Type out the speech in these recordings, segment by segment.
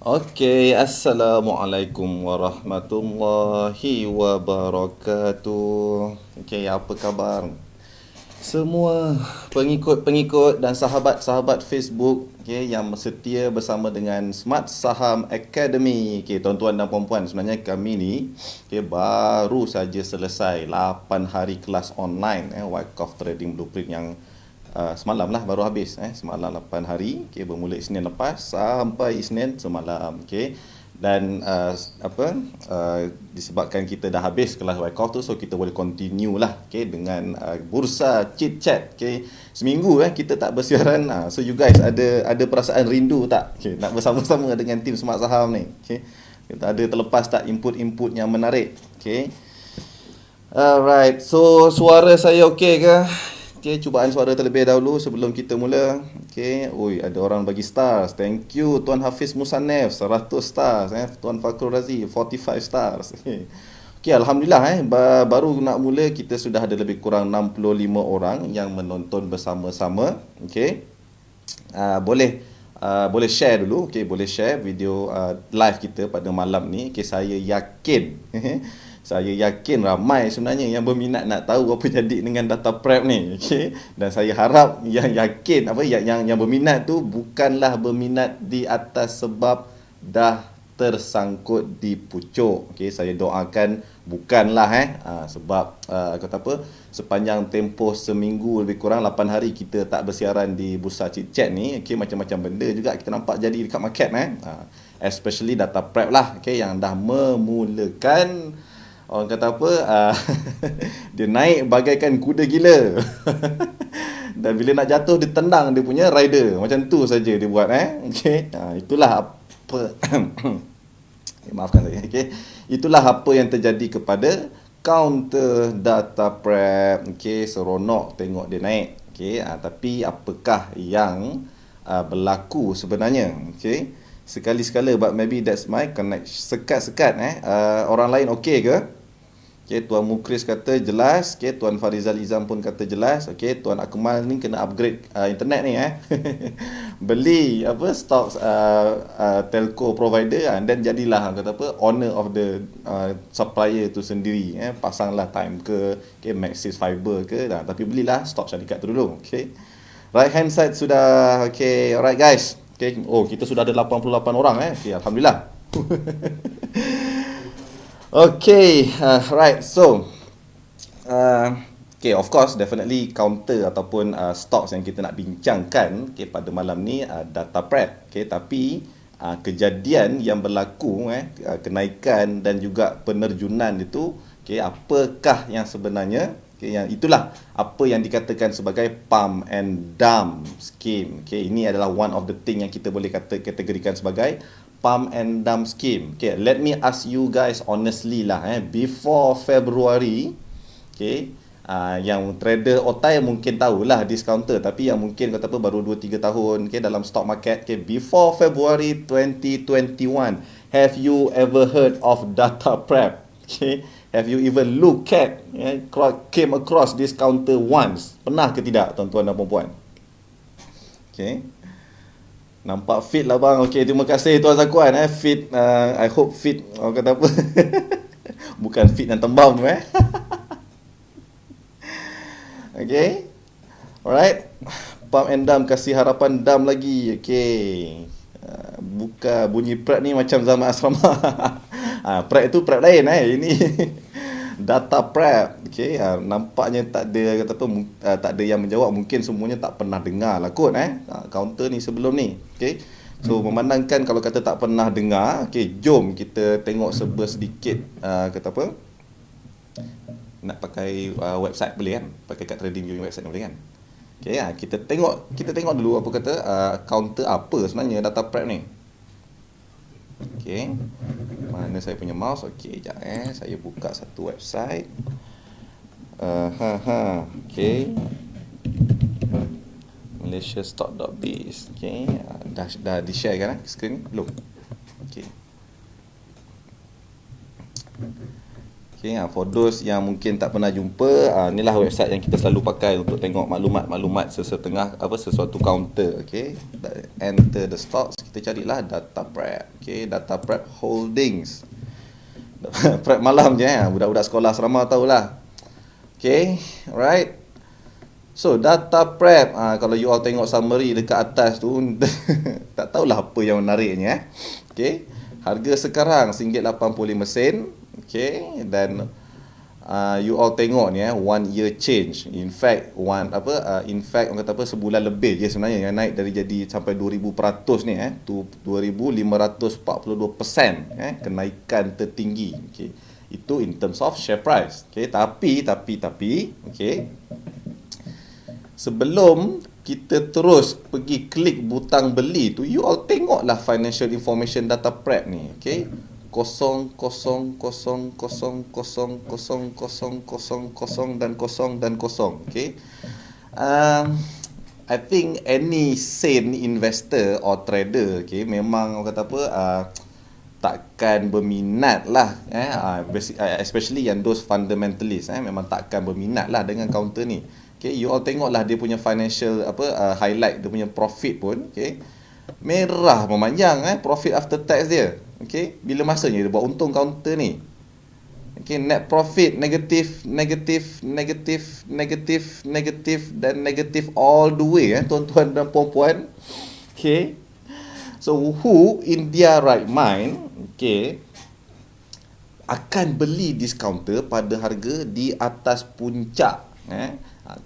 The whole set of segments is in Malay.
Okey, Assalamualaikum warahmatullahi wabarakatuh. Okey, apa khabar? Semua pengikut-pengikut dan sahabat-sahabat Facebook, okey, yang setia bersama dengan Smart Saham Academy. Okey, tuan-tuan dan puan-puan, sebenarnya kami ni okey, baru saja selesai 8 hari kelas online White Cough Trading Blueprint yang semalam lah baru habis semalam 8 hari, okay, bermula Isnin lepas sampai Isnin semalam, okay. Dan disebabkan kita dah habis kelas White Cough tu, so kita boleh continue lah, okay, dengan bursa chit chat, okay. Seminggu kita tak bersiaran, so you guys ada perasaan rindu tak, okay, nak bersama-sama dengan tim Smart Saham ni, okay. Kita ada terlepas tak input-input yang menarik, okay. Alright, so suara saya okey ke? Okay, cubaan suara terlebih dahulu sebelum kita mula. Okay, oi, ada orang bagi stars. Thank you Tuan Hafiz Musannef 100 stars Tuan Fakrul Razi 45 stars. Okay. Okay, alhamdulillah baru nak mula kita sudah ada lebih kurang 65 orang yang menonton bersama-sama. Okay. Boleh share dulu, okay, boleh share video live kita pada malam ni. Okay, saya yakin saya yakin ramai sebenarnya yang berminat nak tahu apa jadi dengan data prep ni, okay? Dan saya harap yang yakin yang berminat tu bukanlah berminat di atas sebab dah tersangkut di pucuk, okay? Saya doakan bukanlah sebab kata apa, sepanjang tempoh seminggu lebih kurang 8 hari kita tak bersiaran di bursa chit chat ni, okay? Macam-macam benda juga kita nampak jadi dekat market especially data prep lah, okay? Yang dah memulakan, orang kata apa, dia naik bagaikan kuda gila. Dan bila nak jatuh dia tendang dia punya rider. Macam tu saja dia buat okay? Itulah apa maafkan saya, okay? Itulah apa yang terjadi kepada counter data prep, okay? Seronok tengok dia naik, okay? Tapi apakah yang berlaku sebenarnya, okay? Sekali-sekala, but maybe that's my connect. Sekat-sekat orang lain okey ke? Okay, Tuan Mukris kata jelas, okay, Tuan Farizal Izam pun kata jelas, okay, Tuan Akmal ni kena upgrade internet ni beli apa stok telco provider dan jadilah kata apa owner of the supplier tu sendiri, pasanglah Time ke, okay, Maxis Fiber ke, tapi belilah stok syarikat tu dulu, okay. Right hand side sudah, okay, alright guys. Okay. Oh, kita sudah ada 88 orang okay, alhamdulillah. Okay, right. So, okay, of course, definitely counter ataupun stocks yang kita nak bincangkan, okay, pada malam ni data prep, okay, tapi kejadian yang berlaku, kenaikan dan juga penerjunan itu, okay, apakah yang sebenarnya, okay, yang itulah apa yang dikatakan sebagai pump and dump scheme. Okay, ini adalah one of the thing yang kita boleh kategorikan sebagai pump and dump scheme. Okay, let me ask you guys honestly lah, before February, okay, yang trader otai mungkin tahulah discounter, tapi yang mungkin kata apa baru 2-3 tahun, okay, dalam stock market, okay, before February 2021, have you ever heard of data prep? Okay, have you even look at, came across discounter once? Pernah ke tidak, tuan-tuan dan puan-puan? Okay, nampak fit lah bang. Okay, terima kasih Tuan Zakuan fit, I hope fit, orang kata apa bukan fit dan tembam tu Okay, alright. Pump and dump, kasih harapan dump lagi. Okay, buka bunyi prep ni macam zaman asrama. Prep itu prep lain ini data prep. Okay, nampaknya tak ada kata apa, tak ada yang menjawab. Mungkin semuanya tak pernah dengar lah kot counter ni sebelum ni. Okay, so memandangkan kalau kata tak pernah dengar, okay, jom kita tengok sedikit kata apa, nak pakai website boleh kan, pakai kat TradingView website boleh kan. Okay, kita tengok dulu apa kata counter apa sebenarnya data prep ni. Okay, mana saya punya mouse? Okay, sekejap saya buka satu website. Okay, malaysiastock.biz. Okay, dah di-share kan screen belum? Okay. Okay, for those yang mungkin tak pernah jumpa, inilah website yang kita selalu pakai untuk tengok maklumat-maklumat sesetengah sesuatu counter. Okay, enter the stocks, kita carilah data prep. Okay, data prep holdings. Prep malam je, budak-budak sekolah asrama tahulah. Okay, alright. So data prep, kalau you all tengok summary dekat atas tu, tak tahulah apa yang menariknya. Okay, harga sekarang RM1.85. Okay, dan you all tengok ni 1 year change. In fact orang kata apa, sebulan lebih je sebenarnya yang naik dari jadi sampai 2000% ni tu 2542% kenaikan tertinggi. Okay, itu in terms of share price. Okay, tapi okay, sebelum kita terus pergi klik butang beli tu, you all tengoklah financial information data prep ni. Okay, 0, 0, 0, 0, 0, 0, 0, 0, dan 0 dan 0. Okay, I think any sane investor or trader, okay, memang orang kata apa, takkan berminat lah, especially yang those fundamentalists, memang takkan berminat lah dengan counter ni. Okay, you all tengoklah dia punya financial highlight, dia punya profit pun, okay, merah memanjang, profit after tax dia. Okay, bila masanya dia buat untung counter ni. Okay, net profit negatif dan negatif all the way, tuan-tuan dan puan-puan. Okay, so who in their right mind, okay, akan beli discounter pada harga di atas puncak.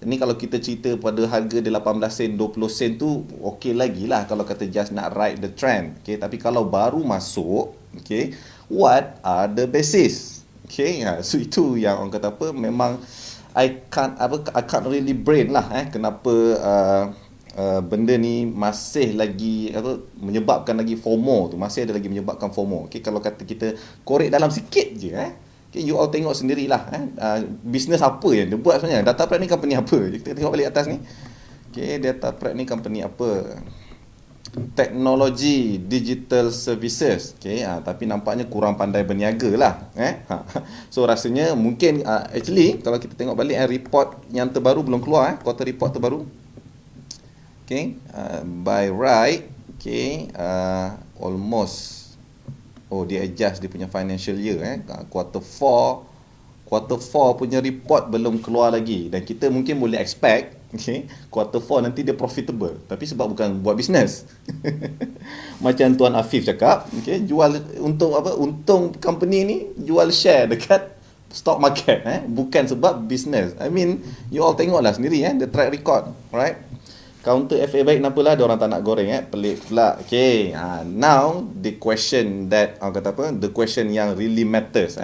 Ni kalau kita cerita pada harga di 18 sen 20 sen tu okey lagi lah kalau kata just nak ride the trend. Okay, tapi kalau baru masuk, okay, what are the basis? Okay, so itu yang orang kata apa, memang I can't really brain lah kenapa benda ni masih lagi menyebabkan lagi FOMO tu, masih ada lagi menyebabkan FOMO. Okay, kalau kata kita korek dalam sikit je, okay, you all tengok sendirilah bisnes apa yang dia buat sebenarnya. Data prep ni company apa? Kita tengok balik atas ni. Okay, data prep ni company apa? Teknologi digital services. Okay, tapi nampaknya kurang pandai berniaga lah. So rasanya mungkin actually kalau kita tengok balik report yang terbaru belum keluar, quarter report terbaru. Okay, by right, okay, almost dia adjust dia punya financial year, quarter 4 punya report belum keluar lagi, dan kita mungkin boleh expect, okay, quarter 4 nanti dia profitable, tapi sebab bukan buat bisnes. Macam Tuan Afif cakap, okay, jual untung company ni jual share dekat stock market, bukan sebab bisnes. I mean, you all tengoklah sendiri, the track record, right? Counter FA baik, kenapalah dia orang tak nak goreng, pelik pula. Okay, now the question that the question yang really matters,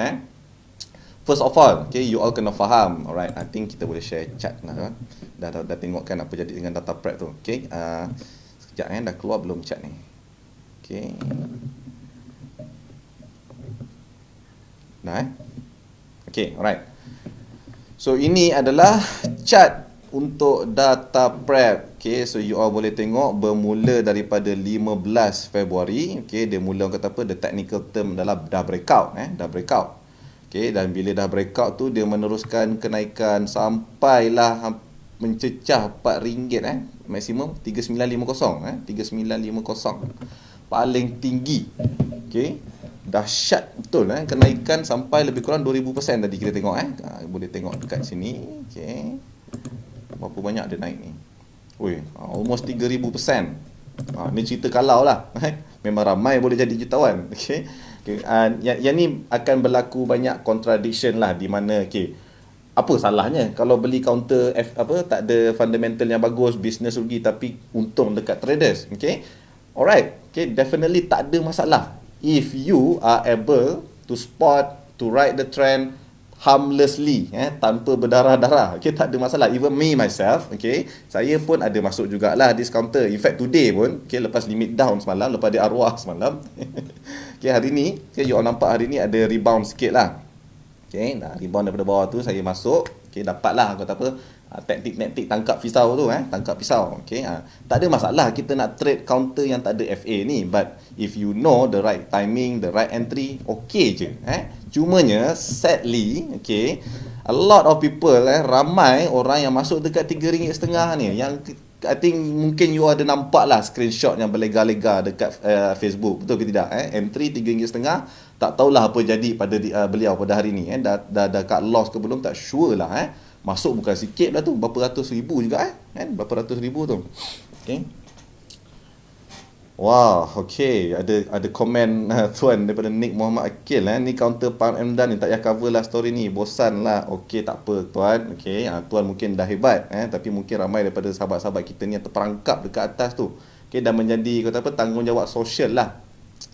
first of all, okay, you all kena faham, alright, I think kita boleh share chart lah, dah tengok kan apa jadi dengan data prep tu. Okay, sekejap, dah keluar belum chart ni? Okay, dah okay, alright. So ini adalah chart untuk data prep. Okay, so you all boleh tengok bermula daripada 15 Februari. Okay, dia mula kata apa, the technical term adalah dah breakout, dah breakout. Okay, dan bila dah breakout tu dia meneruskan kenaikan sampailah mencecah RM4, maksimum 3950, 3950 paling tinggi. Okay, dahsyat betul, kenaikan sampai lebih kurang 2000% tadi kita tengok, boleh tengok dekat sini. Okay, berapa banyak dia naik ni? Almost 3000%. Ni cerita kalau lah. Memang ramai boleh jadi jutawan. Okay. Yang ni akan berlaku banyak contradiction lah, di mana apa salahnya kalau beli counter tak ada fundamental yang bagus, business rugi tapi untung dekat traders. Okay, alright. Okay, definitely tak ada masalah if you are able to spot, to ride the trend harmlessly, tanpa berdarah-darah. Okay, tak ada masalah. Even me myself, okay, saya pun ada masuk jugalah discounter. In fact today pun, okay, lepas limit down semalam, lepas dia arwah semalam, okay, hari ni, okay, you all nampak hari ni ada rebound sikit lah. Okay, rebound daripada bawah tu saya masuk. Okey, dapatlah kata apa taktik-taktik tangkap pisau tu tangkap pisau. Okey, tak ada masalah kita nak trade counter yang tak ada FA ni, but if you know the right timing, the right entry, okey je Cumanya sadly, okey, a lot of people ramai orang yang masuk dekat RM3.5 ni yang I think mungkin you ada nampak lah screenshot yang berlega-lega dekat Facebook, betul ke tidak entry RM3.5, tak tahulah apa jadi pada beliau pada hari ni dah kat loss ke belum tak sure lah masuk bukan sikit lah tu, berapa ratus ribu juga berapa ratus ribu tu. Okay. Wah, okay, ada komen tuan daripada Nick Muhammad Akil ni counter Pam M Dan ni tak payah cover lah story ni, bosan lah. Okay, tak apa tuan. Okay, tuan mungkin dah hebat tapi mungkin ramai daripada sahabat-sahabat kita ni yang terperangkap dekat atas tu. Okay, dah menjadi kata apa tanggungjawab sosial lah.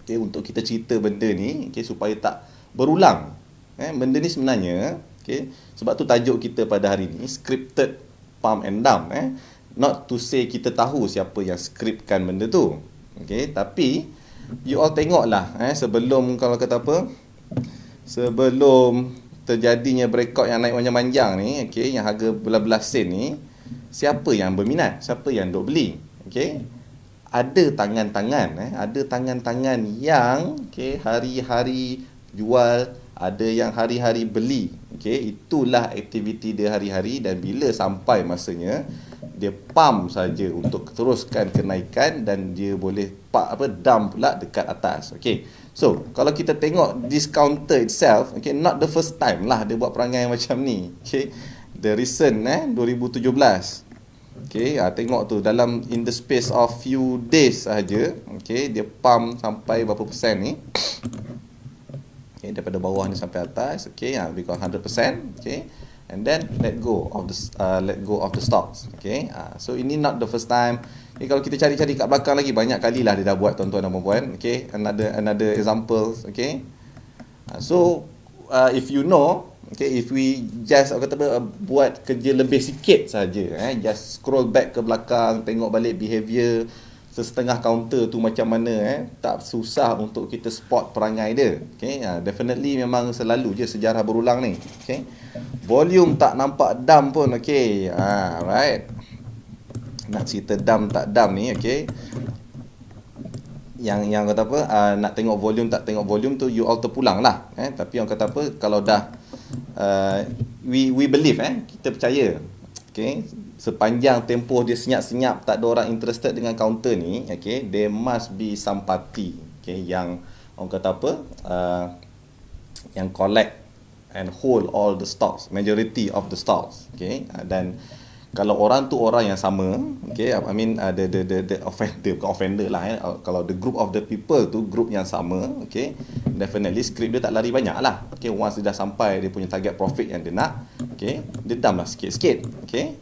Okay, untuk kita cerita benda ni, okay, supaya tak berulang. Benda ni sebenarnya, okay, sebab tu tajuk kita pada hari ni scripted Pam and Dump. Not to say kita tahu siapa yang scriptkan benda tu. Okay, tapi you all tengoklah sebelum kalau kata apa sebelum terjadinya breakout yang naik panjang-panjang ni, okay, yang harga belas-belas sen ni, siapa yang berminat, siapa yang duk beli. Okay, ada tangan-tangan ada tangan-tangan yang okay, hari-hari jual, ada yang hari-hari beli. Okay, itulah aktiviti dia hari-hari, dan bila sampai masanya dia pump saja untuk teruskan kenaikan dan dia boleh dump pula dekat atas. Okay, so kalau kita tengok discounter itself, okay, not the first time lah dia buat perangai macam ni. Okay, the recent 2017. Okay, tengok tu dalam in the space of few days sahaja, okay, dia pump sampai berapa persen ni. Okay, daripada bawah ni sampai atas, okay, lebih kurang 100%, okay, and then let go of the stocks. Okay, so ini not the first time. Okay, kalau kita cari-cari kat belakang lagi, banyak kali lah dia dah buat, tuan-tuan dan puan-puan. Okay, another examples. Okay, so if you know, okay, if we just buat kerja lebih sikit saja, just scroll back ke belakang, tengok balik behavior setengah counter tu macam mana, tak susah untuk kita spot perangai dia. Okay, definitely memang selalu je sejarah berulang ni. Okay, volume tak nampak dump pun. Okay, right, nak cerita dump tak dump ni, okay, yang kata apa, nak tengok volume tak tengok volume tu you all terpulang lah. Tapi orang kata apa, kalau dah we believe, kita percaya, okay, sepanjang tempoh dia senyap-senyap, tak ada orang interested dengan counter ni, okay, there must be some party, okay, yang orang kata apa, yang collect and hold all the stocks, majority of the stocks. Okay, dan kalau orang tu orang yang sama, okay, I mean the offender, bukan offender lah, kalau the group of the people tu group yang sama, okay, definitely script dia tak lari banyak lah. Okay, once dia dah sampai dia punya target profit yang dia nak, okay, dia dump lah sikit-sikit. Okay,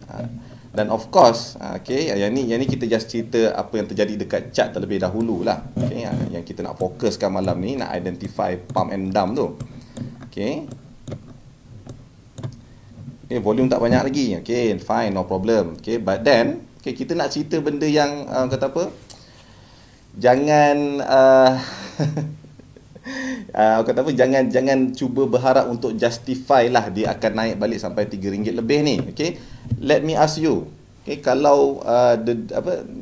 dan of course, okay, yang ni kita just cerita apa yang terjadi dekat chart terlebih dahulu lah. Okay, yang kita nak fokuskan malam ni, nak identify pump and dump tu. Okay, okay, volume tak banyak lagi. Okay, fine, no problem. Okay, but then, okay, kita nak cerita benda yang kata apa, jangan kata apa, jangan cuba berharap untuk justify lah dia akan naik balik sampai RM3 lebih ni. Okay, let me ask you, okay, kalau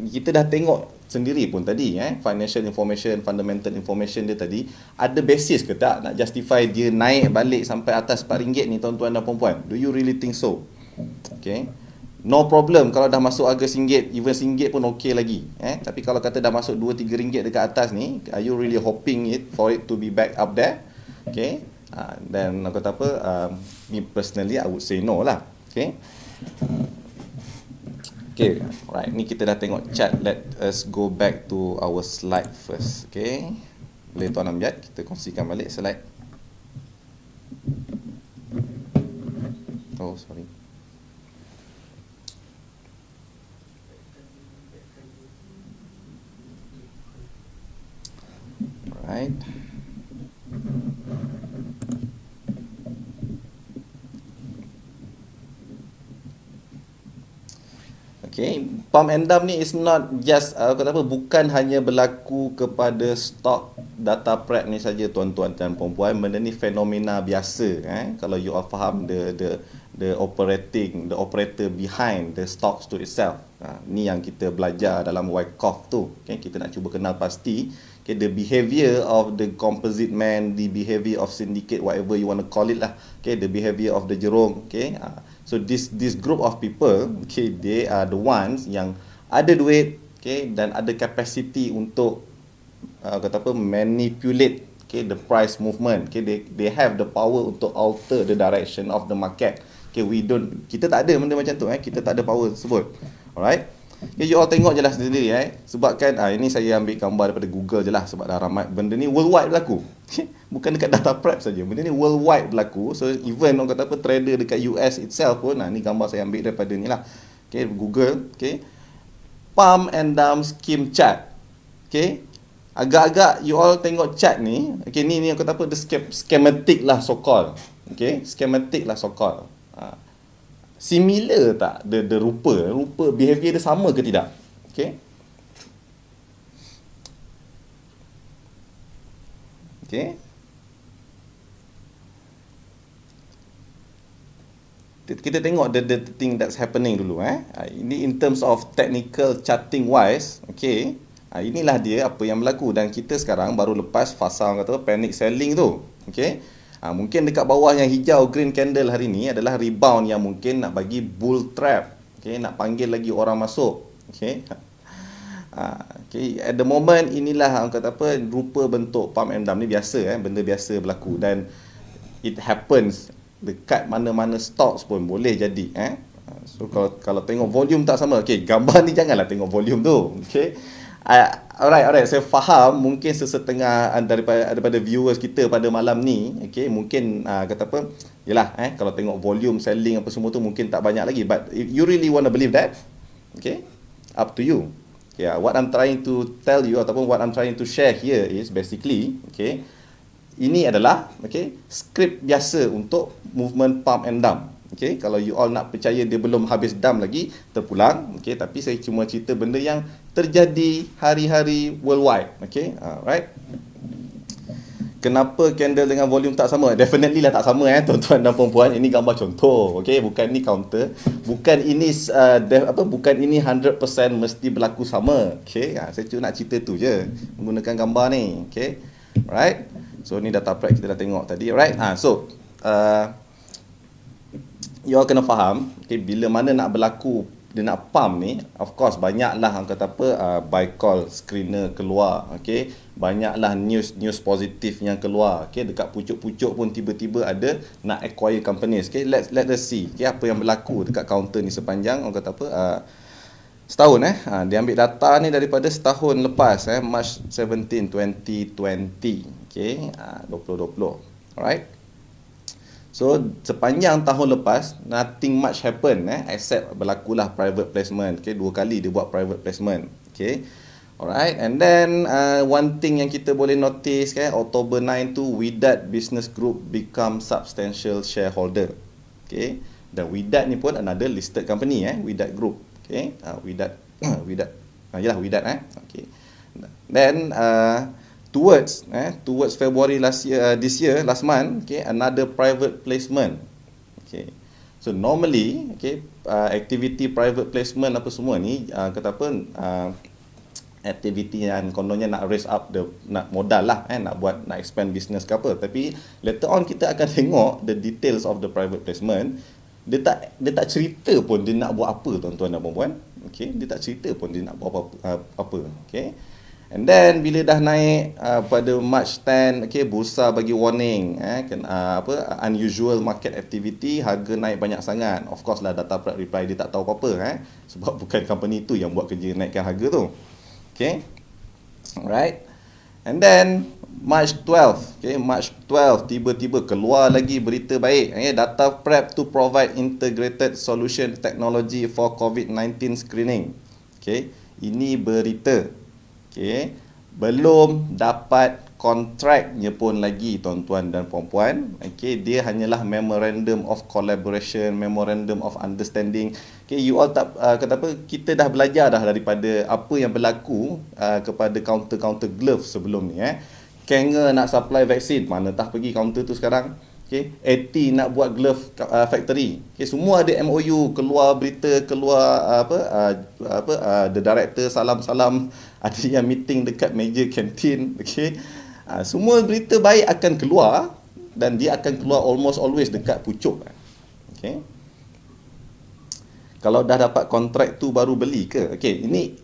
kita dah tengok sendiri pun tadi, financial information, fundamental information dia tadi, ada basis ke tak nak justify dia naik balik sampai atas RM4 ni, tuan-tuan dan puan-puan? Do you really think so? Okay, no problem kalau dah masuk harga RM1, even RM1 pun okey lagi. Tapi kalau kata dah masuk RM2-3 dekat atas ni, are you really hoping for it to be back up there? Okay, dan aku kata apa, me personally I would say no lah. Okay, okay, right, ni kita dah tengok chart. Let us go back to our slide first. Okay, boleh Tuan Amjad kita kongsikan balik slide. Oh, sorry. Right. Okay, pump and dump ni is not just kata apa, bukan hanya berlaku kepada stok data prep ni saja tuan-tuan dan puan-puan, benda ni fenomena biasa kalau you all faham the operator behind the stocks to itself. Ni yang kita belajar dalam Wyckoff tu. Okay, kita nak cuba kenal pasti the behavior of the composite man, the behavior of syndicate, whatever you want to call it lah. Okay, the behavior of the Jerome. Okay, so this group of people, okay, they are the ones yang ada duit, okay, dan ada capacity untuk manipulate, okay, the price movement. Okay, they have the power untuk alter the direction of the market. Okay, kita tak ada benda macam tu, kita tak ada power tersebut. Alright, okay, you all tengok je lah sendiri, sebab kan ini saya ambil gambar daripada Google je lah, sebab dah ramai benda ni worldwide berlaku. Bukan dekat data prep saja, benda ni worldwide berlaku. So even orang kata trader dekat US itself pun, ni gambar saya ambil daripada ni lah, okay, Google. Okay, pump and dump scheme chart. Okay, agak-agak you all tengok chart ni, okay, ni aku kata apa, the schematic lah so called. Okay, schematic lah so called. Similar tak the rupa behavior dia sama ke tidak? Okay, okay, kita tengok the thing that's happening dulu. Ini in terms of technical charting wise. Okay, inilah dia apa yang berlaku, dan kita sekarang baru lepas fasa orang kata panic selling tu. Okay, mungkin dekat bawah yang hijau green candle hari ni adalah rebound yang mungkin nak bagi bull trap. Okay, nak panggil lagi orang masuk. Okay, okay, at the moment inilah orang kata apa, rupa bentuk pump and dump ni biasa, benda biasa berlaku, dan it happens dekat mana-mana stocks pun boleh jadi. So kalau tengok volume tak sama, okay, gambar ni janganlah tengok volume tu. Okay, alright, saya faham mungkin sesetengah daripada viewers kita pada malam ni, okay, mungkin kata apa, yelah, kalau tengok volume selling apa semua tu mungkin tak banyak lagi, but if you really want to believe that, okay, up to you. Okay, what I'm trying to tell you ataupun what I'm trying to share here is basically, okay, ini adalah, okay, skrip biasa untuk movement pump and dump. Okay, kalau you all nak percaya dia belum habis dump lagi, terpulang. Okay, tapi saya cuma cerita benda yang terjadi hari-hari worldwide. Okay, right. Kenapa candle dengan volume tak sama? Definitely lah tak sama, tuan-tuan dan puan-puan. Ini gambar contoh. Okay, bukan ni counter. Bukan ini bukan ini 100% mesti berlaku sama. Okay, saya cuma nak cerita tu je menggunakan gambar ni. Okay, right. So ni data prep kita dah tengok tadi, right. So you all kena faham, okay, bila mana nak berlaku dia nak pump ni, of course banyaklah orang kata apa, buy call screener keluar. Okay, banyaklah news positif yang keluar. Okay, dekat pucuk-pucuk pun tiba-tiba ada nak acquire companies. Okay, let us see, okay, apa yang berlaku dekat counter ni sepanjang orang kata apa, setahun. Dia ambil data ni daripada setahun lepas, March 17 2020. Okay, 2020. Alright. So sepanjang tahun lepas nothing much happen, except berlakulah private placement. Okay, 2 kali dia buat private placement. Okay, alright. And then one thing yang kita boleh notice, October 9 tu Wydad Business Group become substantial shareholder. Okay, dan Wydad ni pun another listed company, Wydad Group. Okay, Wydad yalah Wydad. Okay, then towards February this year, last month, okay, another private placement. Okay, so normally, okay, activity private placement apa semua ni, kata apa, activity yang kononnya nak raise up nak modal lah, nak expand business ke apa. Tapi later on kita akan tengok the details of the private placement. Dia tak cerita pun dia nak buat apa, tuan-tuan dan puan-puan. Okay, dia tak cerita pun dia nak buat apa. Okay. And then bila dah naik pada March 10, okay, bursa bagi warning, unusual market activity, harga naik banyak sangat. Of course lah data prep reply dia tak tahu apa-apa, sebab bukan company tu yang buat kerja naikkan harga tu. Okay, alright. And then March 12, okay, March 12 tiba-tiba keluar lagi berita baik, data prep to provide integrated solution technology for COVID-19 screening. Okay, ini berita. Okay, belum dapat kontraknya pun lagi, tuan-tuan dan puan-puan. Okay, dia hanyalah memorandum of collaboration, memorandum of understanding. Okay, you all tak kata apa, kita dah belajar dah daripada apa yang berlaku kepada counter-counter glove sebelum ni. Kanger nak supply vaksin, mana tah pergi kaunter tu sekarang. Okay. AT nak buat glove factory. Okay. Semua ada MOU, keluar berita, keluar the director salam-salam, ada yang meeting dekat meja kantin. Okay. Semua berita baik akan keluar dan dia akan keluar almost always dekat pucuk. Okay. Kalau dah dapat kontrak tu baru beli ke? Okay, ini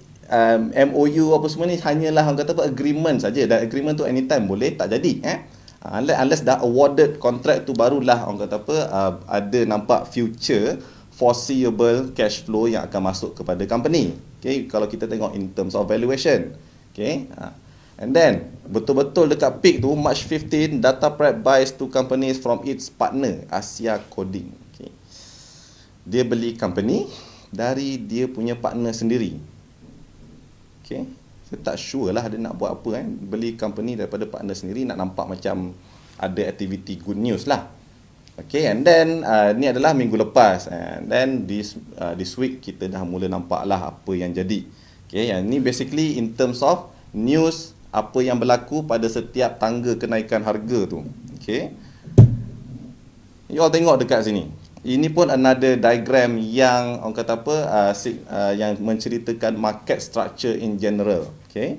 MOU apa semua ni hanyalah orang kata apa, agreement saja, dan agreement tu anytime boleh tak jadi. Unless dah awarded kontrak tu barulah orang kata apa, ada nampak future foreseeable cash flow yang akan masuk kepada company. Okay, kalau kita tengok in terms of valuation. Okay, and then betul-betul dekat peak tu March 15, DataPrep buys two companies from its partner Asia Coding. Okay. Dia beli company dari dia punya partner sendiri. Okay. Saya tak sure lah dia nak buat apa. Beli company daripada partner sendiri, nak nampak macam ada activity good news lah. Okay, and then ni adalah minggu lepas. And then this week kita dah mula nampak lah apa yang jadi. Okay, yang ni basically in terms of news, apa yang berlaku pada setiap tangga kenaikan harga tu. Okay. You all tengok dekat sini. Ini pun another diagram yang orang kata apa, yang menceritakan market structure in general. Okay.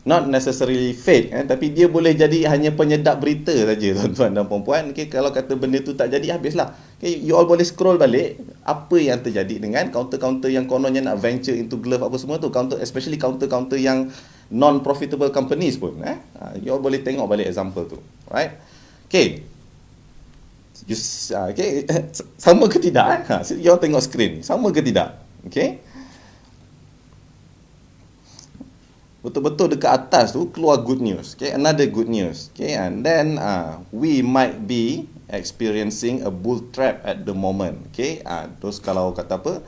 Not necessarily fake, tapi dia boleh jadi hanya penyedap berita saja, tuan-tuan dan puan-puan. Okay, kalau kata benda tu tak jadi, habislah. Okay, you all boleh scroll balik apa yang terjadi dengan counter-counter yang kononnya nak venture into glove apa semua tu, especially counter-counter yang non-profitable companies pun. You all boleh tengok balik example tu. Right? Okay. Okay. Sama ke tidak? You all tengok screen. Sama ke tidak? Okay. Betul-betul dekat atas tu keluar good news. Okay, another good news. Okay, and then we might be experiencing a bull trap at the moment. Okay, terus kalau kata apa,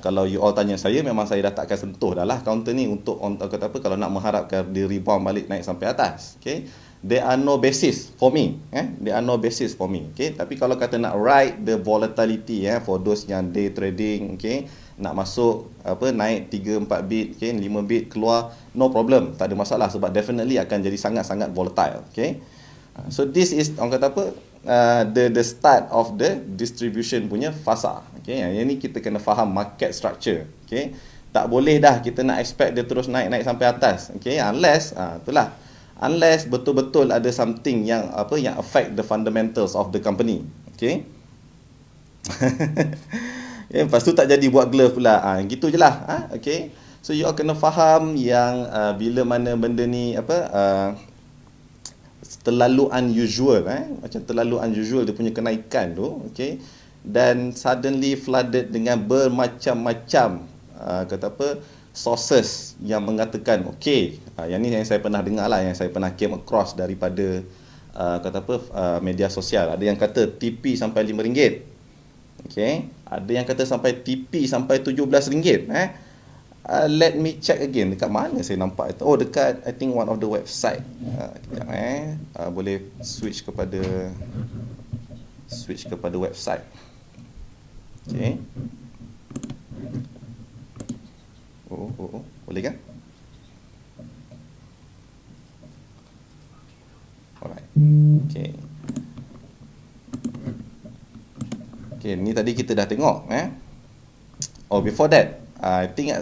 kalau you all tanya saya, memang saya dah tak akan sentuh dah lah counter ni untuk kata apa, kalau nak mengharapkan dia rebound balik naik sampai atas. Okay, there are no basis for me. There are no basis for me. Okay, tapi kalau kata nak ride the volatility, for those yang day trading, okay, nak masuk apa, naik 3 4 bit, okay, 5 bit keluar, no problem, tak ada masalah, sebab definitely akan jadi sangat-sangat volatile. Okay, so this is orang kata apa, the start of the distribution punya fasa. Okay, yang ni kita kena faham market structure. Okay, tak boleh dah kita nak expect dia terus naik sampai atas. Okay, unless itulah, unless betul-betul ada something yang apa, yang affect the fundamentals of the company. Okay. Lepas tu tak jadi buat glove pula. Gitu je lah. Okay. So you all kena faham yang bila mana benda ni apa, terlalu unusual, macam terlalu unusual dia punya kenaikan tu. Okay. Dan suddenly flooded dengan bermacam-macam kata apa, sources yang mengatakan okay, yang ni yang saya pernah dengar lah, yang saya pernah came across daripada kata apa, media sosial. Ada yang kata TP sampai RM5. Okay, ada yang kata sampai TP sampai RM17. Let me check again, dekat mana saya nampak itu. Oh, dekat I think one of the website. Kejap boleh switch kepada website. Okay. Boleh kan? Alright. Okay. Okay, ni tadi kita dah tengok. Oh, before that, I think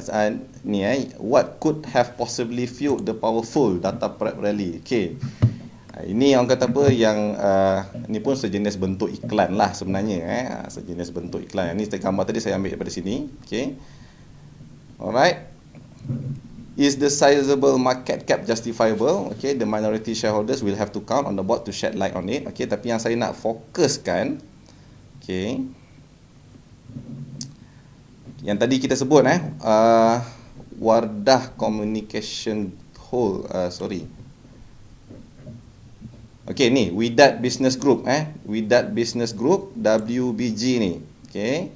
ni what could have possibly fueled the powerful DataPrep rally. Okay, ini orang kata apa, yang ni pun sejenis bentuk iklan lah sebenarnya. Sejenis bentuk iklan. Ni gambar tadi saya ambil daripada sini. Okay, alright. Is the sizable market cap justifiable? Okay, the minority shareholders will have to count on the board to shed light on it. Okay, tapi yang saya nak fokuskan, okay, yang tadi kita sebut Wardah Communication okay, ni Widat Business Group, Widat Business Group, WBG ni. Okay,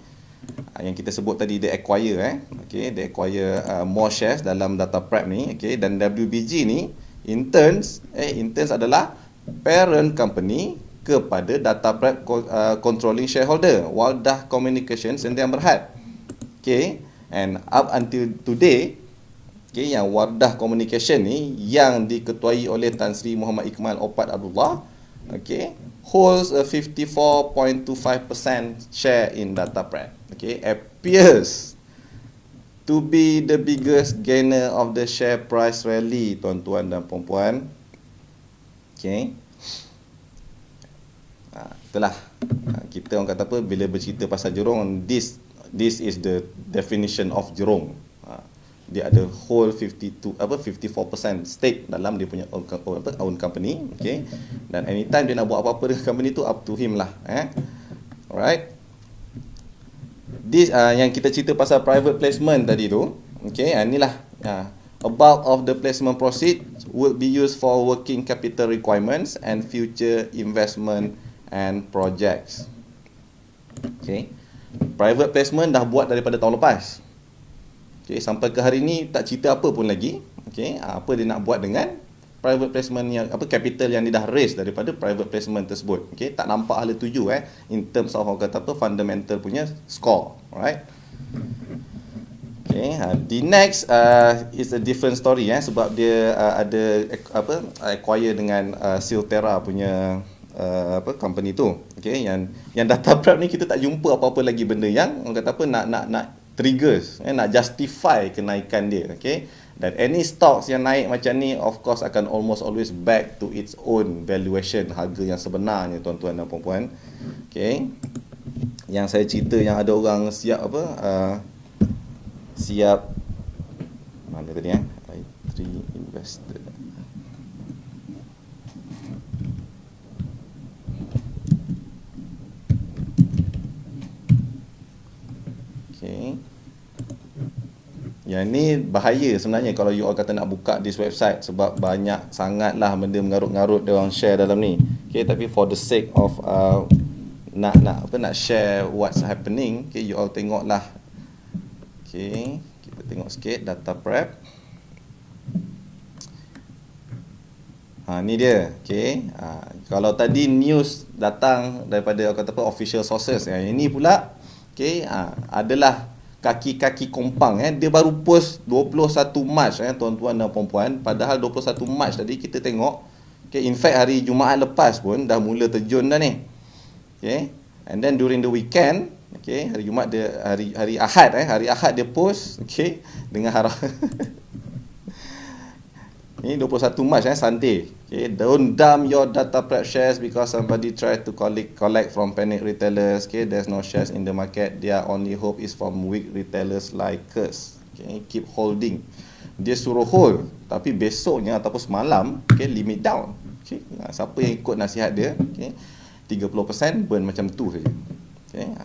yang kita sebut tadi dia acquire, okay, dia acquire more shares dalam DataPrep ni. Okay, dan WBG ni in turns adalah parent company kepada DataPrep controlling shareholder Wardah Communication Sdn Bhd. Okay, and up until today, Okay, yang Wardah Communication ni yang diketuai oleh Tan Sri Muhammad Ikmal Opat Abdullah, okay, holds a 54.25% share in Dataprep. Okay, appears to be the biggest gainer of the share price rally, tuan-tuan dan puan-puan. Okay. Itulah. Kita orang kata apa, bila bercerita pasal Jurong, this is the definition of Jurong. Dia ada whole 54% stake dalam dia punya own company, okay. Dan anytime dia nak buat apa-apa dengan company tu, up to him lah. Alright. This yang kita cerita pasal private placement tadi tu, okay. Inilah a bulk of the placement proceed will be used for working capital requirements and future investment and projects. Okay. Private placement dah buat daripada tahun lepas. Okay, sampai ke hari ni tak cerita apa pun lagi. Okay, apa dia nak buat dengan private placement yang capital yang dia dah raise daripada private placement tersebut. Okay, tak nampak hala tuju in terms of orang kata apa, fundamental punya score. Alright. Okay, the next is a different story sebab dia ada acquire dengan Silterra punya company tu. Okay, yang Dataprep ni kita tak jumpa apa-apa lagi benda yang orang kata apa nak triggers, nak justify kenaikan dia. Okay, dan any stocks yang naik macam ni of course akan almost always back to its own valuation, harga yang sebenarnya, tuan-tuan dan puan-puan. Okay, yang saya cerita yang ada orang siap siap mana tadi I3 investor. Okay. Yang ni bahaya sebenarnya kalau you all kata nak buka this website, sebab banyak sangatlah benda mengarut-ngarut dia orang share dalam ni. Okay, tapi for the sake of nak share what's happening, okay, you all tengoklah. Okay, kita tengok sikit Dataprep. Ni dia. Okay, kalau tadi news datang daripada kata apa official sources, yang ini pula okay, adalah kaki-kaki kompang. Dia baru post 21 Mac tuan-tuan dan puan-puan, padahal 21 Mac tadi kita tengok, okay, in fact hari Jumaat lepas pun dah mula terjun dah ni. Okay, and then during the weekend, okay, hari Jumaat dia hari Ahad hari Ahad dia post, okay, dengan harap ni 21 Mac Sunday. Okay, don't dump your Dataprep shares because somebody tried to collect from panic retailers. Okay, there's no shares in the market. Their only hope is from weak retailers like us. Okay, keep holding. Dia suruh hold, tapi besoknya ataupun semalam, okay, limit down. Okay, siapa yang ikut nasihat dia, okay, 30% burn macam tu saja. Okay.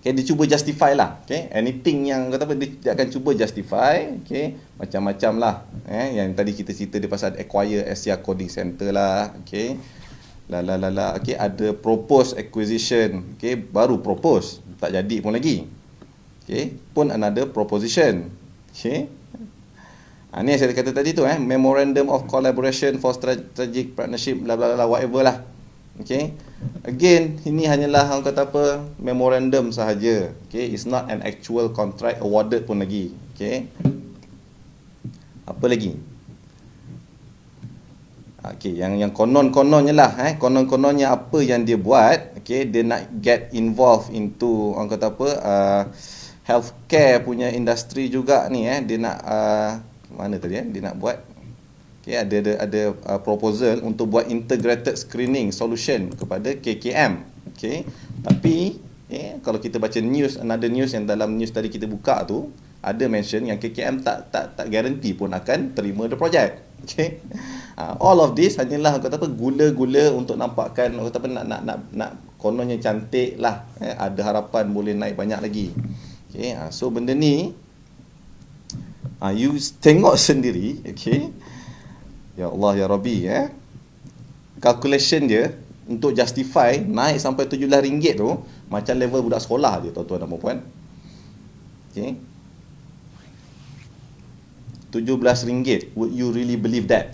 Okay, dia cuba justify lah. Okay, anything yang kata apa, dia akan cuba justify. Okay, macam-macam lah. Yang tadi kita cerita dia pasal acquire Asia Coding Center lah. Okay, okay, ada propose acquisition. Okay, baru propose, tak jadi pun lagi. Okay, pun another proposition. Okay, ni yang saya kata tadi tu, memorandum of collaboration for strategic partnership, bla bla bla, whatever lah. Okay, again, ini hanyalah orang kata apa, memorandum sahaja. Okay, it's not an actual contract awarded pun lagi. Okay, apa lagi? Okay, yang konon-kononnya lah, konon-kononnya apa yang dia buat. Okay, dia nak get involved into orang kata apa, healthcare punya industri juga ni. Dia nak mana tadi dia nak buat. Okay, ada proposal untuk buat integrated screening solution kepada KKM. Okay, tapi kalau kita baca news, another news yang dalam news tadi kita buka tu, ada mention yang KKM tak guarantee pun akan terima the project. Okay, all of this hanyalah kata apa, gula-gula untuk nampakkan kata apa, nak kononnya cantik lah, ada harapan boleh naik banyak lagi. Okay, so benda ni you tengok sendiri. Okay, ya Allah ya Rabbi, calculation dia untuk justify naik sampai RM17 tu macam level budak sekolah dia, tuan-tuan dan puan-puan. Okay, RM17, would you really believe that?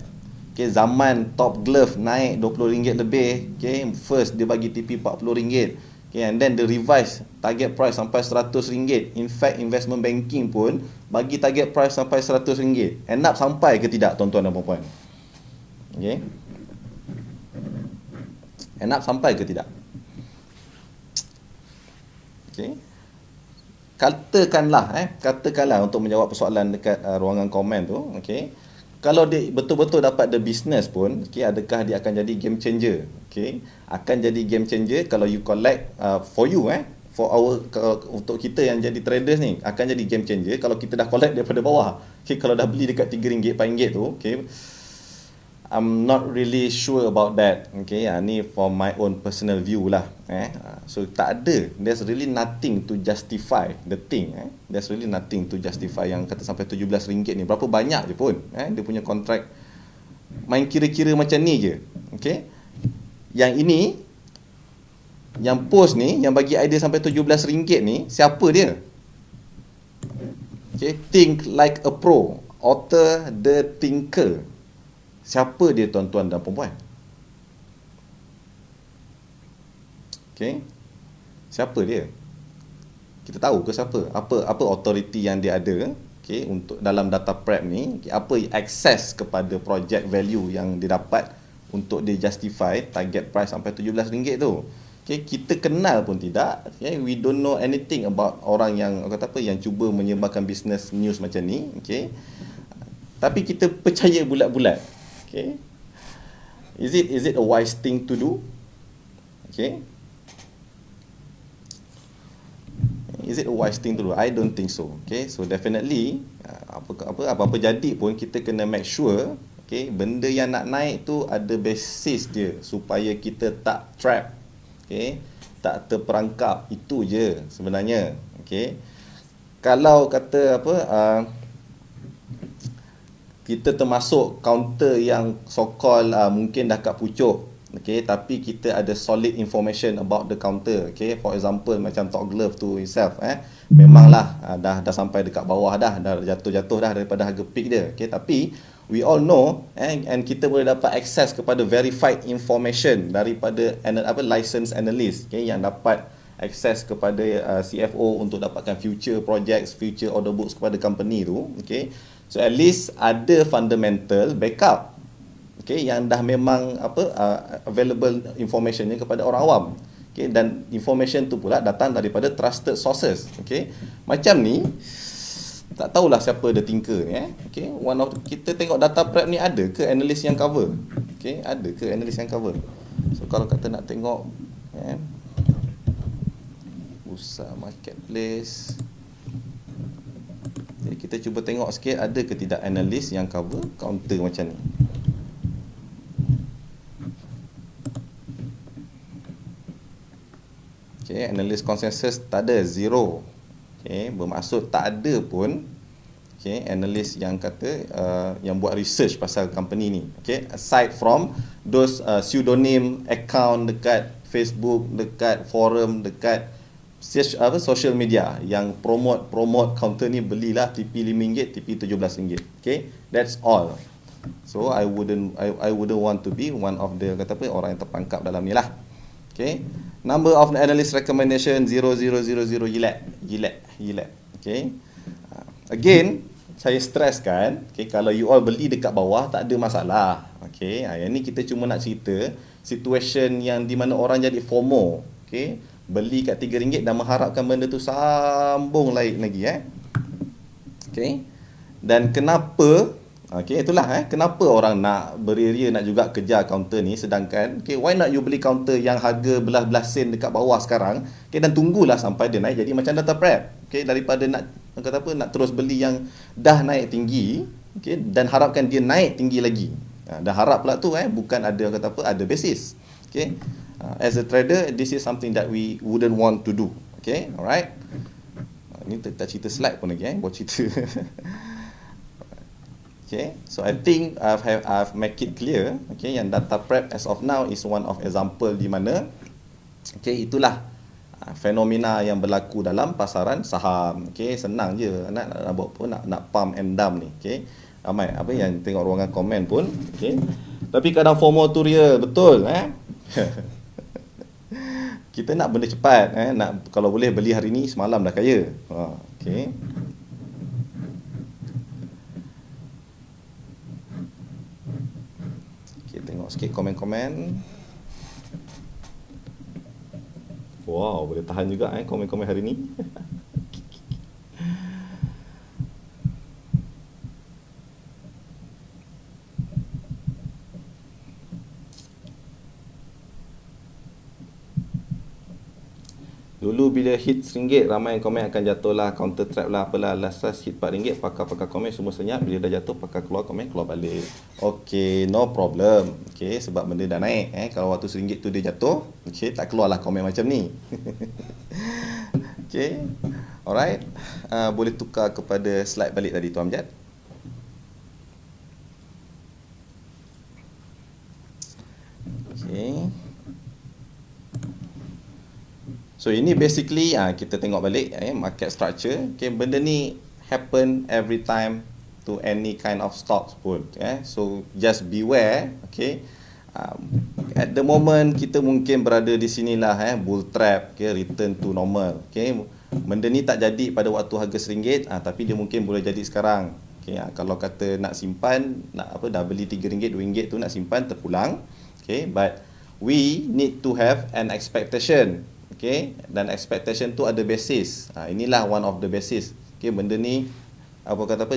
Okay, zaman Top Glove naik RM20 lebih. Okay, first dia bagi TP RM40. Okay, and then the revised target price sampai RM100. In fact, investment banking pun bagi target price sampai RM100. End up sampai ke tidak, tuan-tuan dan puan-puan? Okay. End up sampai ke tidak? Okay. Katakanlah untuk menjawab persoalan dekat ruangan komen tu, okay, kalau dia betul-betul dapat the business pun, okay, adakah dia akan jadi game changer? Okay, akan jadi game changer kalau you collect for you, for our, untuk kita yang jadi traders ni, akan jadi game changer kalau kita dah collect daripada bawah. Okay, kalau dah beli dekat RM3, RM4 tu, okay, I'm not really sure about that. Okay, ni for my own personal view lah. So tak ada. There's really nothing to justify the thing. There's really nothing to justify yang kata sampai RM17 ni. Berapa banyak je pun. Dia punya kontrak main kira-kira macam ni je. Okay. Yang ini, yang post ni, yang bagi idea sampai RM17 ni, siapa dia? Okay. Think like a pro. Author the thinker. Siapa dia, tuan-tuan dan puan-puan? Okay. Siapa dia? Kita tahu ke siapa? Apa authority yang dia ada, okay, untuk dalam data prep ni, okay, apa access kepada project value yang dia dapat untuk dia justify target price sampai RM17 tu. Okay, kita kenal pun tidak. Okay, we don't know anything about orang yang kata apa yang cuba menyebarkan business news macam ni. Okay. Tapi kita percaya bulat-bulat. Okay. Is it a wise thing to do? Okay. Is it a wise thing to do? I don't think so. Okay. So definitely apa-apa jadi pun kita kena make sure, okay, benda yang nak naik tu ada basis dia supaya kita tak trap. Okay. Tak terperangkap. Itu je sebenarnya. Okay. Kalau kata kita termasuk counter yang so-called mungkin dah kat pucuk, okay, tapi kita ada solid information about the counter, okay, for example macam Top Glove tu itself, memanglah dah sampai dekat bawah dah jatuh-jatuh dah daripada harga peak dia, okay, tapi we all know, and kita boleh dapat access kepada verified information daripada license analyst, okay, yang dapat access kepada CFO untuk dapatkan future projects, future order books kepada company tu, okay. So at least ada fundamental backup, okay, yang dah memang available informationnya kepada orang awam, okay, dan information tu pula datang daripada trusted sources, okay. Macam ni tak tahulah siapa the thinker ni, okay. Kita tengok data prep ni, ada ke analyst yang cover, okay, ada ke analyst yang cover? So kalau kata nak tengok Bursa Marketplace, jadi kita cuba tengok sikit ada ke tidak analis yang cover counter macam ni. Okay, analis consensus tak ada, zero. Okay, bermaksud tak ada pun, okay, analis yang kata yang buat research pasal company ni. Okay, aside from those pseudonym account dekat Facebook, dekat forum, dekat social media yang promote counter ni, belilah TP RM5, TP RM17. Okay, that's all. So I wouldn't want to be one of the orang yang terperangkap dalam ni lah. Okay, number of analyst recommendation 0000, gila. Okay, again saya stresskan, okay, kalau you all beli dekat bawah tak ada masalah. Okay, yang ni kita cuma nak cerita situation yang di mana orang jadi FOMO, okay, beli kat RM3 dan mengharapkan benda tu sambung naik lagi, okay. Dan kenapa, okay, itulah kenapa orang nak beria-ria nak juga kejar counter ni, sedangkan, okay, why not you beli counter yang harga belas-belas sen dekat bawah sekarang, okay, dan tunggulah sampai dia naik jadi macam data prep, okay, daripada nak nak terus beli yang dah naik tinggi, okay, dan harapkan dia naik tinggi lagi, dan harap pula tu bukan ada ada basis, okay. As a trader, this is something that we wouldn't want to do. Okay, alright. Ini tak cerita slide pun lagi, buat cerita. Okay, so I think I've make it clear. Okay, yang data prep as of now is one of example di mana, okay, itulah fenomena yang berlaku dalam pasaran saham. Okay, senang je nak buat pun nak pump and dump ni. Okay, ramai yang tengok ruangan komen pun. Okay, tapi kadang FOMO tu real, betul. Kita nak benda cepat, nak kalau boleh beli hari ni semalam dah kaya. Okey. Okey, tengok sikit komen-komen. Wow, boleh tahan juga komen-komen hari ni. Dulu bila hit RM1, ramai komen akan jatuh lah, counter trap lah, apalah. Last hit RM4, pakar-pakar komen semua senyap. Bila dah jatuh, pakar keluar komen, keluar balik. Okay, no problem. Okay, sebab benda dah naik. Kalau waktu RM1 tu dia jatuh, okay, tak keluar lah komen macam ni. Okay, alright. Boleh tukar kepada slide balik tadi, Tuan Amjad. Okay. So ini basically kita tengok balik market structure. Okay, benda ni happen every time to any kind of stocks pun. So just beware. Okay, at the moment kita mungkin berada di sinilah bull trap. Okay, return to normal. Okay, benda ni tak jadi pada waktu harga RM1, tapi dia mungkin boleh jadi sekarang. Okay, kalau kata nak simpan, dah beli RM3, RM2 tu nak simpan terpulang. Okay, but we need to have an expectation. Okay, dan expectation tu ada basis. Inilah one of the basis. Okay, benda ni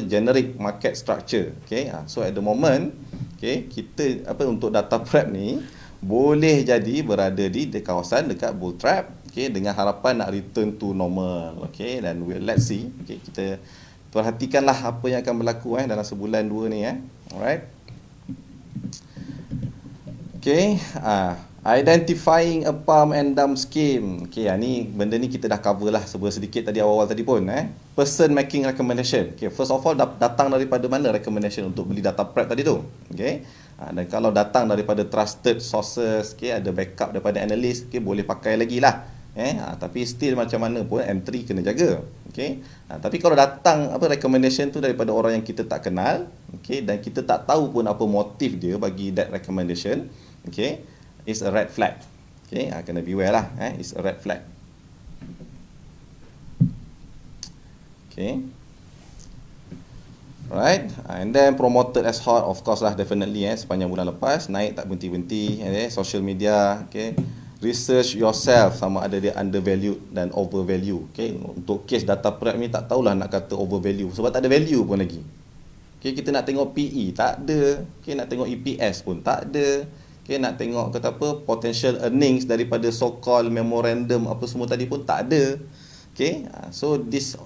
generic market structure. Okay, so at the moment, okay, kita untuk data prep ni boleh jadi berada di kawasan dekat bull trap. Okay, dengan harapan nak return to normal. Okay, dan let's see. Okay, kita perhatikanlah apa yang akan berlaku dalam sebulan dua ni. Alright. Okay, identifying a pump and dump scheme. Okay, ni benda ni kita dah cover lah sedikit tadi awal-awal tadi pun. Person making recommendation. Okay, first of all datang daripada mana recommendation untuk beli data prep tadi tu? Okay, dan kalau datang daripada trusted sources, okay, ada backup daripada analyst, okay, boleh pakai lagi lah. Tapi still macam mana pun entry kena jaga. Okay, tapi kalau datang recommendation tu daripada orang yang kita tak kenal, okay, dan kita tak tahu pun apa motif dia bagi that recommendation, okay, it's a red flag. Okay, kena beware lah. It's a red flag. Okay. Right. And then promoted as hot, of course lah, definitely. Sepanjang bulan lepas naik tak berhenti-henti. Social media. Okay. Research yourself sama ada dia undervalued dan overvalue. Okay. Untuk case data prep ni tak tahulah nak kata overvalue sebab tak ada value pun lagi. Okay, kita nak tengok PE tak ada. Okay, nak tengok EPS pun tak ada. Okay, nak tengok kata potential earnings daripada so-called memorandum apa semua tadi pun tak ada. Okay, so this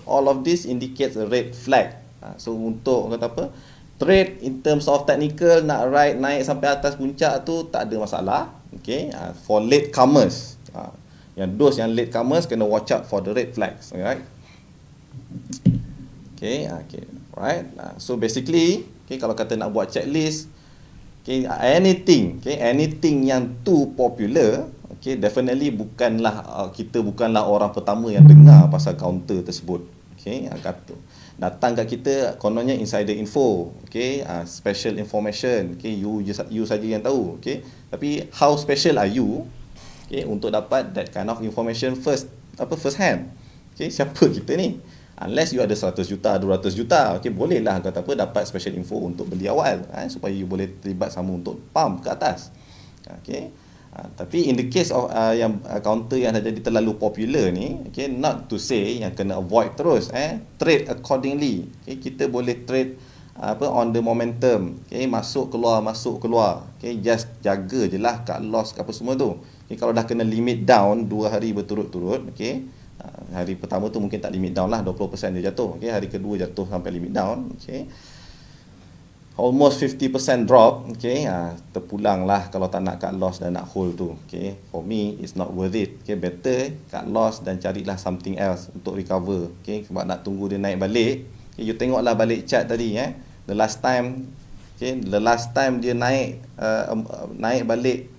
all of this indicates a red flag. So untuk kata trade in terms of technical nak ride naik sampai atas puncak tu tak ada masalah. Okay, for late comers, those yang late comers kena watch out for the red flags. Alright. Okay, right. So basically, okay, kalau kata nak buat checklist, okay, anything yang too popular, okay, definitely kita bukanlah orang pertama yang dengar pasal counter tersebut. Okay, datang kat kita kononnya insider info, okay, special information, okay, you saja yang tahu, okay. Tapi how special are you, okay, untuk dapat that kind of information first hand. Okay, siapa kita ni? Unless you ada 100 juta, 200 juta, okay, bolehlah dapat special info untuk beli awal, supaya you boleh terlibat sama untuk pump ke atas. Okay. Tapi in the case of yang counter yang dah jadi terlalu popular ni, okay, not to say yang kena avoid terus. Trade accordingly. Okay, kita boleh trade on the momentum. Okay, masuk keluar. Okay, just jaga je lah cut loss apa semua tu. Okay, kalau dah kena limit down 2 hari berturut-turut, okay, hari pertama tu mungkin tak limit down lah, 20% dia jatuh. Okay, hari kedua jatuh sampai limit down. Okay, almost 50% drop. Okay, terpulang lah kalau tak nak cut loss dan nak hold tu. Okay, for me it's not worth it. Okay, better cut loss dan carilah something else untuk recover. Okay, sebab nak tunggu dia naik balik. Okay, you tengoklah balik chart tadi. The last time dia naik balik.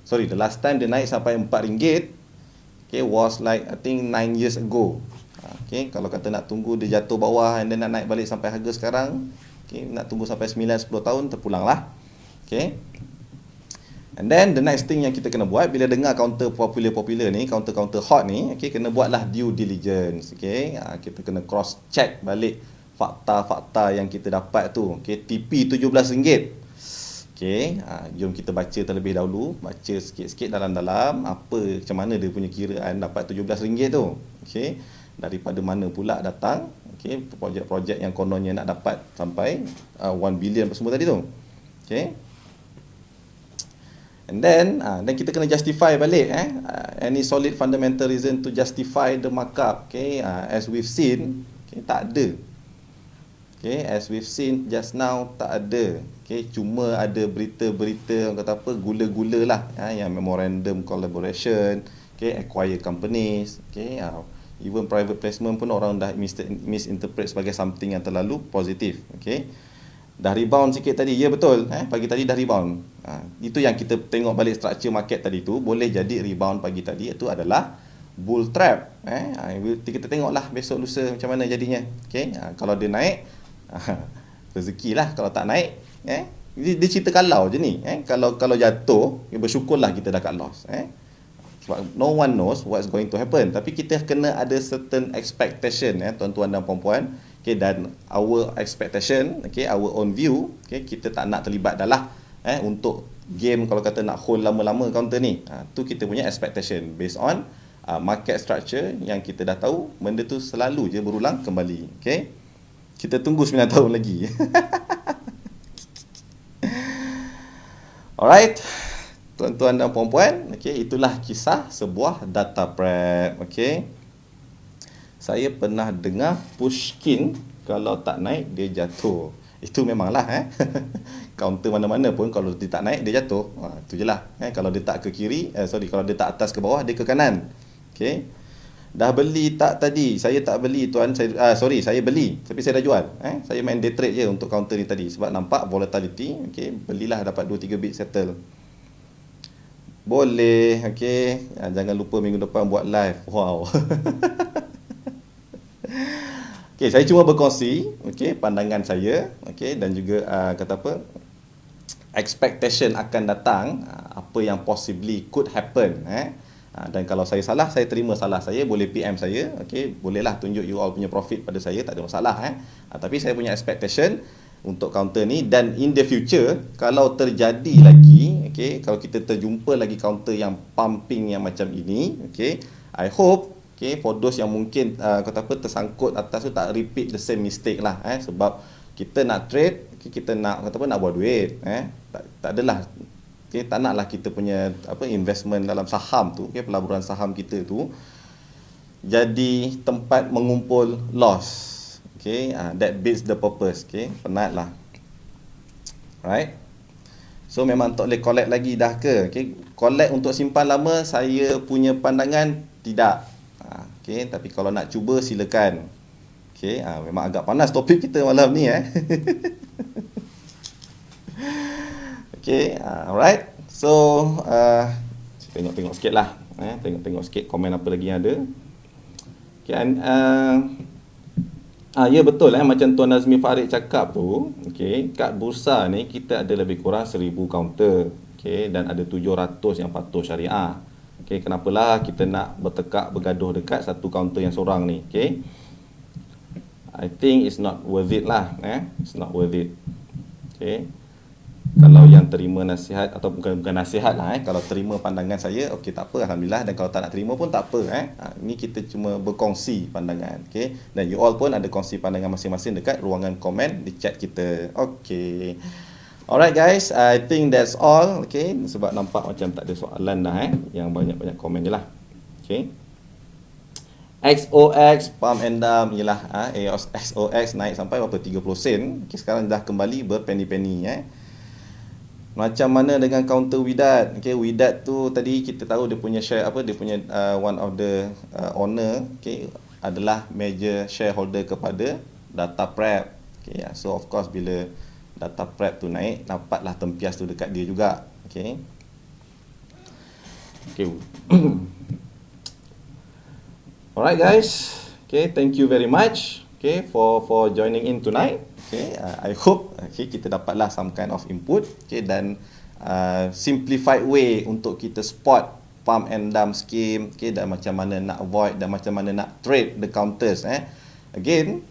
Sorry, the last time dia naik sampai RM4. Okay, was like I think 9 years ago. Okay, kalau kata nak tunggu dia jatuh bawah and then nak naik balik sampai harga sekarang, okay, nak tunggu sampai 9-10 tahun terpulang lah. Okay. And then the next thing yang kita kena buat bila dengar counter popular ni, counter hot ni, okay, kena buatlah due diligence. Okay, kita kena cross check balik fakta-fakta yang kita dapat tu. Okay, TP RM17. Okay, jom kita baca terlebih dahulu, baca sikit-sikit dalam-dalam apa, macam mana dia punya kiraan dapat RM17 tu. Okay, daripada mana pula datang, okay, projek-projek yang kononnya nak dapat sampai 1 billion semua tadi tu. Okay, and then kita kena justify balik any solid fundamental reason to justify the markup. Okay, as we've seen, okay, tak ada. Okay, as we've seen just now, tak ada. Okay, cuma ada berita-berita orang kata apa, gula-gula lah, yang memorandum collaboration, okay, acquire companies, okay, even private placement pun orang dah misinterpret sebagai something yang terlalu positif. Okay, dah rebound sikit tadi, ya betul, pagi tadi dah rebound. Itu yang kita tengok balik structure market tadi tu, boleh jadi rebound pagi tadi itu adalah bull trap. Kita tengoklah besok lusa macam mana jadinya. Okay, kalau dia naik, rezeki lah. Kalau tak naik, dia cerita kalau je ni. Kalau jatuh, bersyukurlah kita dah cut loss. Sebab no one knows what's going to happen. Tapi kita kena ada certain expectation, tuan-tuan dan puan-puan. Okay, dan our expectation, okay, our own view, okay, kita tak nak terlibat dah lah untuk game kalau kata nak hold lama-lama counter ni. Tu kita punya expectation based on market structure yang kita dah tahu benda tu selalu je berulang kembali. Okay, kita tunggu 9 tahun lagi. Alright, tuan-tuan dan puan-puan, okay, itulah kisah sebuah data prep. Okay, saya pernah dengar Pushkin kalau tak naik dia jatuh. Itu memanglah counter mana-mana pun kalau dia tak naik dia jatuh. Itu je lah. Kalau dia tak ke kiri, kalau dia tak atas ke bawah, dia ke kanan. Okay, dah beli tak tadi? Saya tak beli tuan. Saya beli tapi saya dah jual. Saya main day trade je untuk counter ni tadi sebab nampak volatility. Okay, belilah dapat 2-3 bit settle. Boleh. Okay, jangan lupa minggu depan buat live. Wow. Okay, saya cuma berkongsi, okay, pandangan saya, okay, dan juga kata apa, expectation akan datang, apa yang possibly could happen. Dan kalau saya salah, saya terima salah saya, boleh PM saya, okay, bolehlah tunjuk you all punya profit pada saya, tak ada masalah. Tapi saya punya expectation untuk counter ni, dan in the future, kalau terjadi lagi, okay, kalau kita terjumpa lagi counter yang pumping yang macam ini, okay, I hope, okay, for those yang mungkin kata apa, tersangkut atas tu, tak repeat the same mistake lah. Sebab kita nak trade, okay, kita nak kata apa, nak buat duit. Tak adalah, okay, tak naklah kita punya apa, investment dalam saham tu, okay, pelaburan saham kita tu jadi tempat mengumpul loss. Okay, that beats the purpose. Okay, penat lah. Right, so memang tak boleh collect lagi dah ke? Okay, collect untuk simpan lama, saya punya pandangan tidak. Okay, tapi kalau nak cuba silakan. Okay, memang agak panas topik kita malam ni. Okay, alright. So, tengok-tengok sikit lah. Tengok-tengok sikit komen apa lagi yang ada. Okay, ya betul macam Tuan Nazmi Farid cakap tu. Okay, kat bursa ni kita ada lebih kurang 1000 counter. Okay, dan ada 700 yang patuh syariah. Okay, kenapalah kita nak bergaduh dekat satu counter yang seorang ni. Okay, I think it's not worth it lah. It's not worth it. Okay, kalau yang terima nasihat, atau bukan nasihat lah, kalau terima pandangan saya, okay, tak apa, alhamdulillah. Dan kalau tak nak terima pun tak apa. Ni kita cuma berkongsi pandangan. Okay, dan you all pun ada kongsi pandangan masing-masing dekat ruangan komen di chat kita. Okay, alright guys, I think that's all. Okay, sebab nampak macam tak ada soalan dah. Yang banyak-banyak komen je lah. Okay, XOX pump and dump, ialah XOX naik sampai berapa, 30 sen. Okay, sekarang dah kembali berpenny-penny. Macam mana dengan counter Widat? Okay, Widat tu tadi kita tahu dia punya share apa, dia punya one of the owner, okay, adalah major shareholder kepada Data Prep. Okay, so of course bila Data Prep tu naik, nampaklah tempias tu dekat dia juga. Okay, okay. Alright guys, okay, thank you very much, okay, for joining in tonight. Okay, I hope, okay, kita dapatlah some kind of input, okay, dan simplified way untuk kita spot pump and dump scheme, okay, dan macam mana nak avoid dan macam mana nak trade the counters. Again,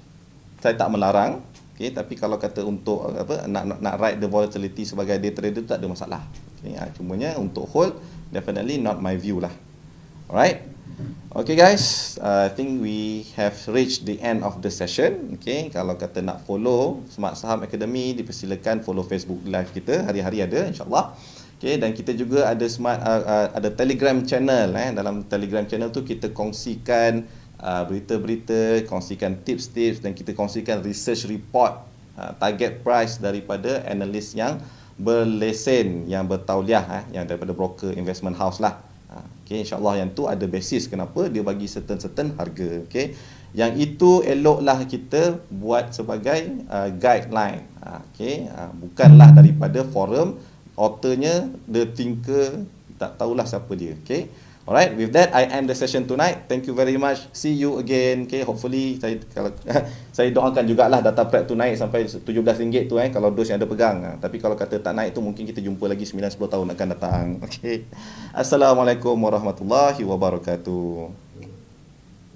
saya tak melarang, okay, tapi kalau kata untuk nak ride the volatility sebagai day trader tu tak ada masalah. Okay, cumanya untuk hold, definitely not my view lah. Alright. Okay guys, I think we have reached the end of the session. Okay, kalau kata nak follow Smart Saham Academy, dipersilakan follow Facebook live kita, hari-hari ada insyaAllah. Okay, dan kita juga ada ada Telegram channel. Dalam Telegram channel tu kita kongsikan berita-berita, kongsikan tips-tips, dan kita kongsikan research report, target price daripada analis yang berlesen, yang bertauliah, yang daripada broker investment house lah. Okay, insyaAllah yang tu ada basis kenapa dia bagi certain harga. Okay, yang itu eloklah kita buat sebagai guideline. Okay, bukanlah daripada forum, authornya the thinker, tak tahulah siapa dia. Okay, alright, with that I end the session tonight. Thank you very much, see you again. Okay, hopefully saya doakan jugalah data prep tu naik sampai RM17 tu, kalau dos yang ada pegang. Tapi kalau kata tak naik tu, mungkin kita jumpa lagi 9-10 tahun akan datang. Okay, Assalamualaikum warahmatullahi wabarakatuh.